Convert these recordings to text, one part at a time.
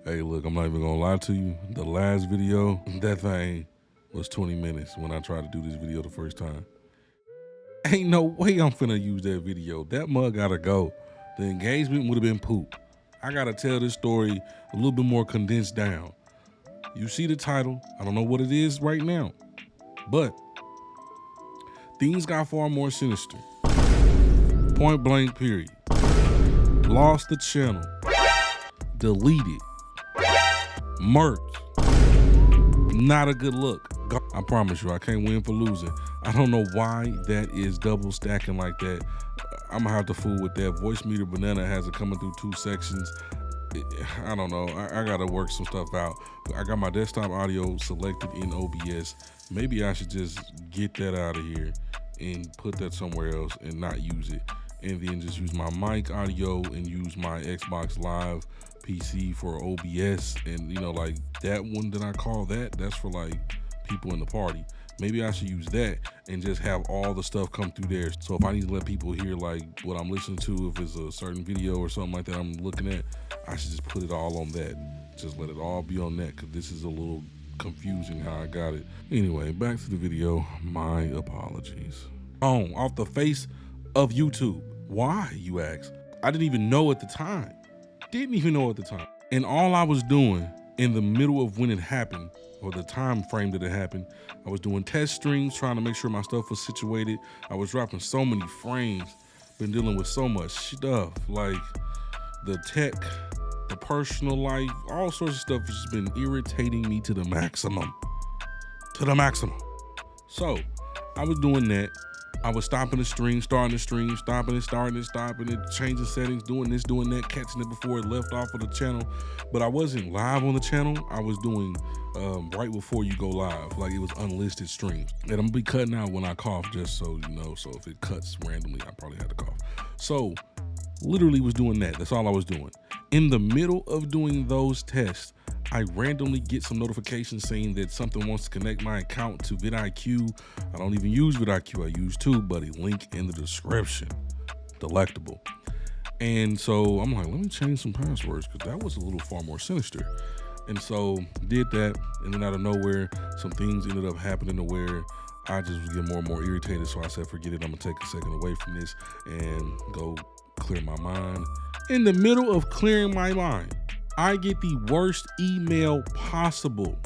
Hey, look, I'm not even gonna lie to you. The last video, that thing was 20 minutes when I tried to do this video the first time. Ain't no way I'm finna use that video. That mug gotta go. The engagement would have been poop. I gotta tell this story a little bit more condensed down. You see the title. I don't know what it is right now, but things got far more sinister. Point blank, period. Lost the channel. Deleted. Murked. Not a good look. I promise you, I can't win for losing. I don't know why that is double stacking like that. I'm gonna have to fool with that. Voice meter banana has it coming through 2 sections. I don't know. I gotta work some stuff out. I got my desktop audio selected in OBS. Maybe I should just get that out of here and put that somewhere else and not use it. And then just use my mic audio and use my Xbox Live PC for OBS. And you know, like that one that I call that's for like people in the party. Maybe I should use that and just have all the stuff come through there. So if I need to let people hear like what I'm listening to, if it's a certain video or something like that I'm looking at, I should just put it all on that. Just let it all be on that, because this is a little confusing how I got it. Anyway, back to the video. My apologies. Off the face of YouTube. Why, you ask? I didn't even know at the time. And all I was doing in the middle of when it happened, or the time frame that it happened, I was doing test streams, trying to make sure my stuff was situated. I was dropping so many frames, been dealing with so much stuff, like the tech, the personal life, all sorts of stuff has just been irritating me to the maximum. So I was doing that. I was stopping the stream, starting the stream, stopping it, changing settings, doing this, doing that, catching it before it left off of the channel. But I wasn't live on the channel. I was doing right before you go live, like it was unlisted streams. And I'm gonna be cutting out when I cough, just so you know. So if it cuts randomly, I probably had to cough. So literally was doing that. That's all I was doing. In the middle of doing those tests, I randomly get some notifications saying that something wants to connect my account to vidIQ. I don't even use vidIQ, I use TubeBuddy. Link in the description. Delectable. And so I'm like, let me change some passwords, because that was a little far more sinister. And so did that, and then out of nowhere, some things ended up happening to where I just was getting more and more irritated. So I said, forget it, I'm gonna take a second away from this and go clear my mind. In the middle of clearing my mind, I get the worst email possible.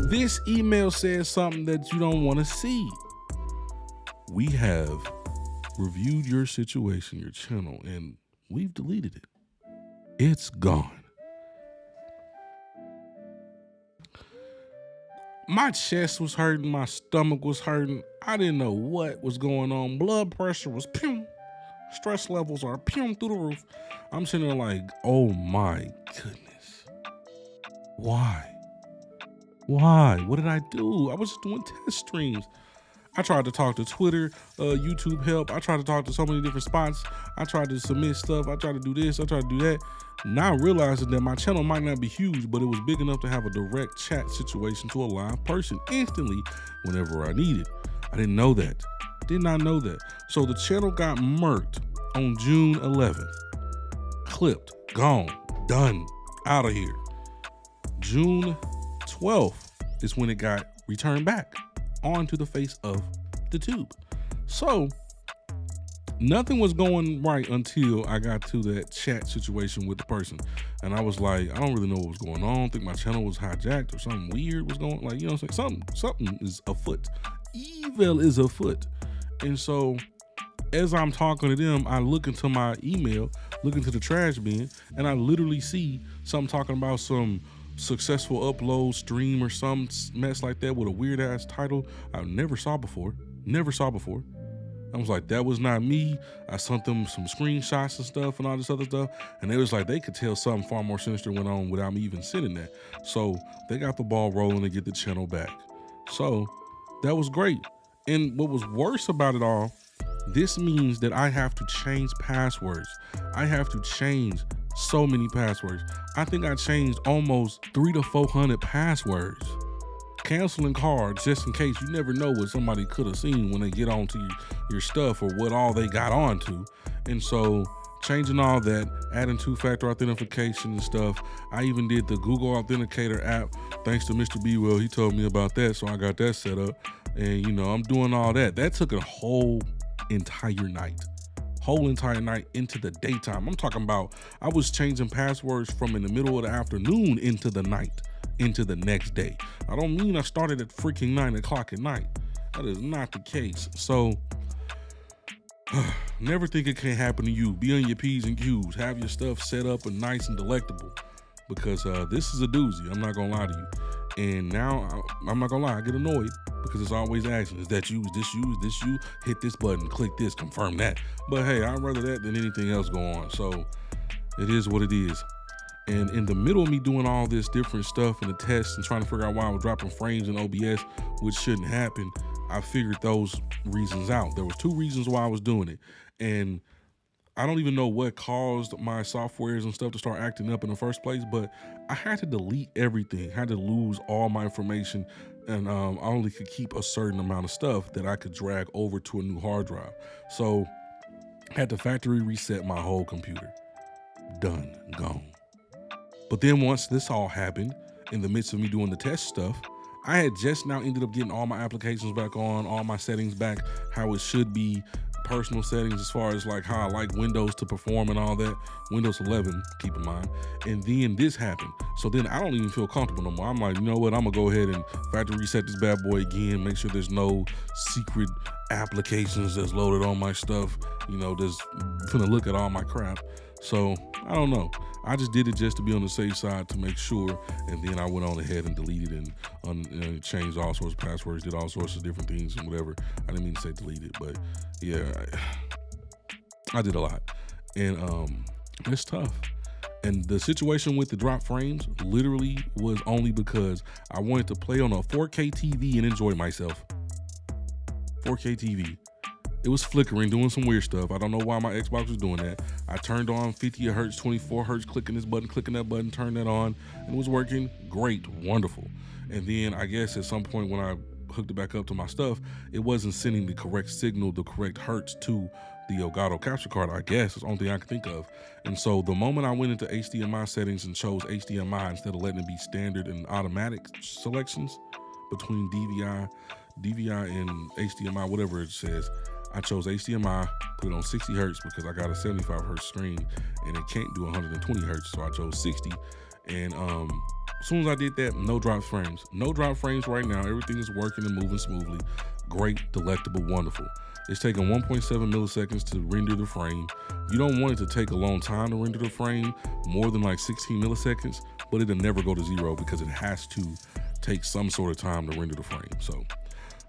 This email says something that you don't want to see. We have reviewed your situation, your channel, and we've deleted it. It's gone. My chest was hurting, my stomach was hurting. I didn't know what was going on. Blood pressure was pew. Stress levels are pew through the roof. I'm sitting there like, oh my goodness. Why? What did I do? I was just doing test streams. I tried to talk to Twitter, YouTube help. I tried to talk to so many different spots. I tried to submit stuff. I tried to do this. I tried to do that. Now realizing that my channel might not be huge, but it was big enough to have a direct chat situation to a live person instantly whenever I needed. I didn't know that. Did not know that. So the channel got murked on June 11th. Clipped, gone, done, out of here. June 12th is when it got returned back onto the face of the tube. So nothing was going right until I got to that chat situation with the person. And I was like, I don't really know what was going on. I think my channel was hijacked or something weird was going, like, you know what I'm saying? Something is afoot. Evil is afoot. And so as I'm talking to them, I look into my email, look into the trash bin, and I literally see something talking about some successful upload stream or some mess like that with a weird ass title I never saw before. I was like, that was not me. I sent them some screenshots and stuff and all this other stuff. And they was like, they could tell something far more sinister went on without me even sending that. So they got the ball rolling to get the channel back. So that was great. And what was worse about it all, this means that I have to change passwords. I have to change so many passwords. I think I changed almost 300 to 400 passwords. Canceling cards just in case. You never know what somebody could have seen when they get onto your stuff or what all they got onto. And so changing all that, adding two-factor authentication and stuff. I even did the Google Authenticator app, thanks to Mr. B-Well. He told me about that, so I got that set up. And, you know, I'm doing all that. That took a whole entire night into the daytime. I'm talking about I was changing passwords from in the middle of the afternoon into the night, into the next day. I don't mean I started at freaking 9 o'clock at night. That is not the case. So never think it can't happen to you. Be on your P's and Q's. Have your stuff set up and nice and delectable, because this is a doozy. I'm not gonna lie to you. And now I'm not gonna lie, I get annoyed because it's always asking, is that you? Is this you? Is this you? Hit this button, click this, confirm that. But hey, I'd rather that than anything else go on. So it is what it is. And in the middle of me doing all this different stuff and the tests and trying to figure out why I was dropping frames in OBS, which shouldn't happen, I figured those reasons out. There was 2 reasons why I was doing it. And I don't even know what caused my softwares and stuff to start acting up in the first place, but I had to delete everything, had to lose all my information, and I only could keep a certain amount of stuff that I could drag over to a new hard drive. So I had to factory reset my whole computer. Done, gone. But then once this all happened, in the midst of me doing the test stuff, I had just now ended up getting all my applications back on, all my settings back, how it should be, personal settings as far as like how I like Windows to perform and all that. Windows 11, keep in mind. And then this happened. So then I don't even feel comfortable no more. I'm like, you know what? I'm gonna go ahead and factory reset this bad boy again, make sure there's no secret applications that's loaded on my stuff, you know, that's gonna look at all my crap. So I don't know. I just did it just to be on the safe side to make sure, and then I went on ahead and deleted and changed all sorts of passwords, did all sorts of different things and whatever. I didn't mean to say deleted, but yeah, I did a lot, and it's tough. And the situation with the drop frames literally was only because I wanted to play on a 4K TV and enjoy myself. 4K TV. It was flickering, doing some weird stuff. I don't know why my Xbox was doing that. I turned on 50 hertz, 24 hertz, clicking this button, clicking that button, turned that on, and it was working great, wonderful. And then I guess at some point when I hooked it back up to my stuff, it wasn't sending the correct signal, the correct hertz to the Elgato capture card, I guess. It's the only thing I can think of. And so the moment I went into HDMI settings and chose HDMI instead of letting it be standard and automatic selections between DVI and HDMI, whatever it says, I chose HDMI, put it on 60 hertz because I got a 75 hertz screen and it can't do 120 hertz, so I chose 60. And as soon as I did that, no drop frames. No drop frames right now. Everything is working and moving smoothly. Great, delectable, wonderful. It's taking 1.7 milliseconds to render the frame. You don't want it to take a long time to render the frame, more than like 16 milliseconds, but it'll never go to 0 because it has to take some sort of time to render the frame. So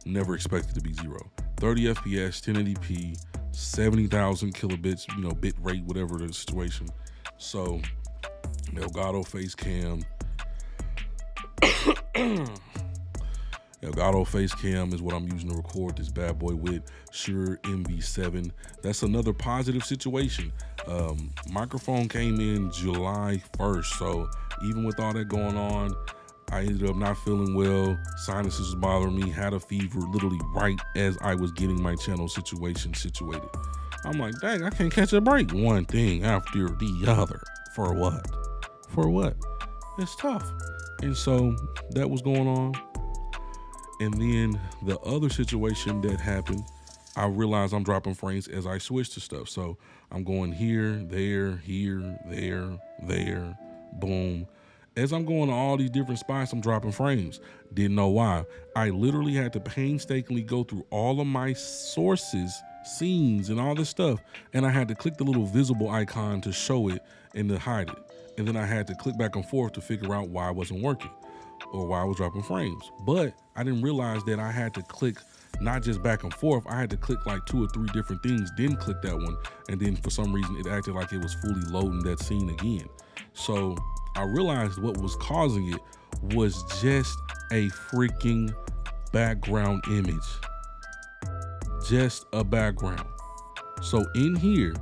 never expect it to be 0. 30 FPS, 1080p, 70,000 kilobits, you know, bit rate, whatever the situation. So Elgato face cam. Elgato face cam is what I'm using to record this bad boy with. Shure MV7. That's another positive situation. Microphone came in July 1st. So even with all that going on, I ended up not feeling well. Sinuses was bothering me, had a fever literally right as I was getting my channel situation situated. I'm like, dang, I can't catch a break. One thing after the other. For what? For what? It's tough. And so that was going on. And then the other situation that happened, I realized I'm dropping frames as I switch to stuff. So I'm going here, there, boom. As I'm going to all these different spots, I'm dropping frames. Didn't know why. I literally had to painstakingly go through all of my sources, scenes, and all this stuff. And I had to click the little visible icon to show it and to hide it. And then I had to click back and forth to figure out why it wasn't working or why I was dropping frames. But I didn't realize that I had to click not just back and forth. I had to click like 2 or 3 different things, then click that one. And then for some reason, it acted like it was fully loading that scene again. So I realized what was causing it was just a freaking background image. Just a background. So in here,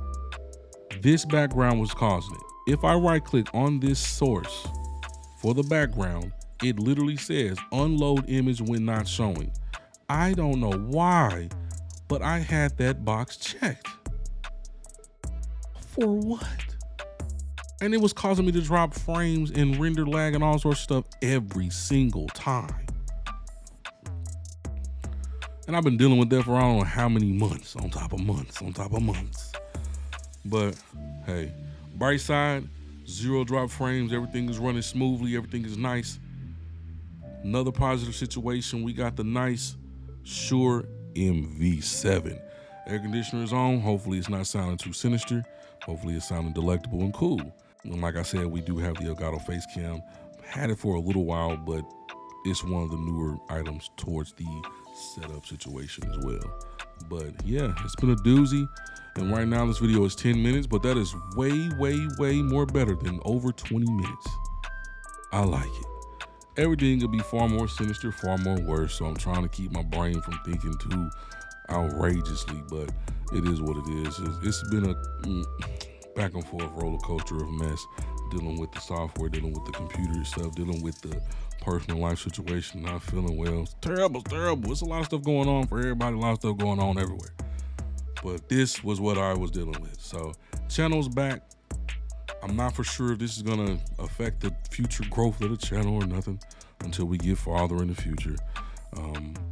this background was causing it. If I right click on this source for the background, it literally says unload image when not showing. I don't know why, but I had that box checked. For what? And it was causing me to drop frames and render lag and all sorts of stuff every single time. And I've been dealing with that for I don't know how many months, on top of months, on top of months. But hey, bright side, 0 drop frames, everything is running smoothly, everything is nice. Another positive situation, we got the nice Shure MV7. Air conditioner is on. Hopefully it's not sounding too sinister. Hopefully it's sounding delectable and cool. And like I said, we do have the Elgato face cam. Had it for a little while, but it's one of the newer items towards the setup situation as well. But yeah, it's been a doozy. And right now this video is 10 minutes, but that is way, way, way more better than over 20 minutes. I like it. Everything could be far more sinister, far more worse. So I'm trying to keep my brain from thinking too outrageously, but it is what it is. It's been a back and forth roller coaster of mess, dealing with the software, dealing with the computer stuff, dealing with the personal life situation, not feeling well. It's terrible, it's terrible. It's a lot of stuff going on for everybody, a lot of stuff going on everywhere. But this was what I was dealing with. So channel's back. I'm not for sure if this is gonna affect the future growth of the channel or nothing until we get farther in the future.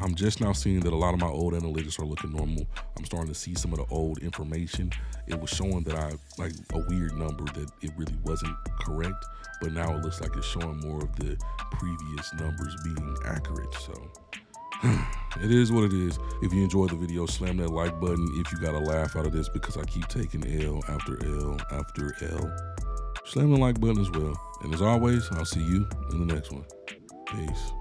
I'm just now seeing that a lot of my old analytics are looking normal. I'm starting to see some of the old information. It was showing that I like a weird number that it really wasn't correct, but now it looks like it's showing more of the previous numbers being accurate. So it is what it is. If you enjoyed the video, slam that like button. If you got a laugh out of this because I keep taking L after L after L, slam the like button as well. And as always, I'll see you in the next one. Peace.